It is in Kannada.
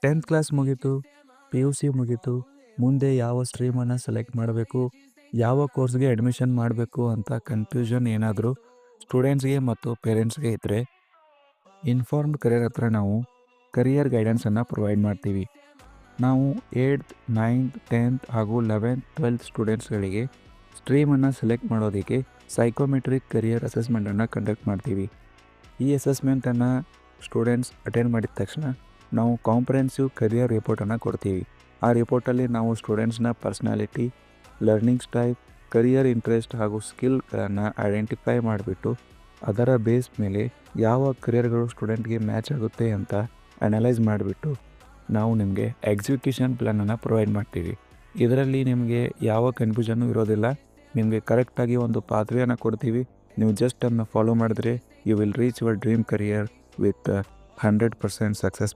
10th ಕ್ಲಾಸ್ ಮುಗೀತು, PUC ಮುಗೀತು, ಮುಂದೆ ಯಾವ ಸ್ಟ್ರೀಮನ್ನು ಸೆಲೆಕ್ಟ್ ಮಾಡಬೇಕು, ಯಾವ ಕೋರ್ಸ್ಗೆ ಅಡ್ಮಿಷನ್ ಮಾಡಬೇಕು ಅಂತ ಕನ್ಫ್ಯೂಷನ್ ಏನಾದರೂ ಸ್ಟೂಡೆಂಟ್ಸ್ಗೆ ಮತ್ತು ಪೇರೆಂಟ್ಸ್ಗೆ ಇದ್ದರೆ ಇನ್ಫಾರ್ಮ್ಡ್ ಕರಿಯರ್ ಹತ್ರ ನಾವು ಕರಿಯರ್ ಗೈಡೆನ್ಸನ್ನು ಪ್ರೊವೈಡ್ ಮಾಡ್ತೀವಿ. ನಾವು 8th 9th 10th ಹಾಗೂ 11th 12th ಸ್ಟೂಡೆಂಟ್ಸ್ಗಳಿಗೆ ಸ್ಟ್ರೀಮನ್ನು ಸೆಲೆಕ್ಟ್ ಮಾಡೋದಕ್ಕೆ ಸೈಕೋಮೆಟ್ರಿಕ್ ಕರಿಯರ್ ಅಸೆಸ್ಮೆಂಟನ್ನು ಕಂಡಕ್ಟ್ ಮಾಡ್ತೀವಿ. ಈ ಅಸೆಸ್ಮೆಂಟನ್ನು ಸ್ಟೂಡೆಂಟ್ಸ್ ಅಟೆಂಡ್ ಮಾಡಿದ ತಕ್ಷಣ ನಾವು ಕಾಂಪ್ರಿಹೆನ್ಸಿವ್ ಕರಿಯರ್ ರಿಪೋರ್ಟನ್ನು ಕೊಡ್ತೀವಿ. ಆ ರಿಪೋರ್ಟಲ್ಲಿ ನಾವು ಸ್ಟೂಡೆಂಟ್ಸ್ನ personality, learning style, career interest ಹಾಗೂ ಸ್ಕಿಲ್ಗಳನ್ನು ಐಡೆಂಟಿಫೈ ಮಾಡಿಬಿಟ್ಟು ಅದರ ಬೇಸ್ ಮೇಲೆ ಯಾವ ಕರಿಯರ್ಗಳು ಸ್ಟೂಡೆಂಟ್ಗೆ ಮ್ಯಾಚ್ ಆಗುತ್ತೆ ಅಂತ ಅನಲೈಸ್ ಮಾಡಿಬಿಟ್ಟು ನಾವು ನಿಮಗೆ ಎಕ್ಸಿಕ್ಯೂಷನ್ ಪ್ಲ್ಯಾನನ್ನು ಪ್ರೊವೈಡ್ ಮಾಡ್ತೀವಿ. ಇದರಲ್ಲಿ ನಿಮಗೆ ಯಾವ ಕನ್ಫ್ಯೂಷನ್ನು ಇರೋದಿಲ್ಲ. ನಿಮಗೆ ಕರೆಕ್ಟಾಗಿ ಒಂದು ಪಾತ್ವೆಯನ್ನು ಕೊಡ್ತೀವಿ. ನೀವು ಜಸ್ಟ್ ಅದನ್ನು ಫಾಲೋ ಮಾಡಿದ್ರೆ you will reach your dream career with 100% success.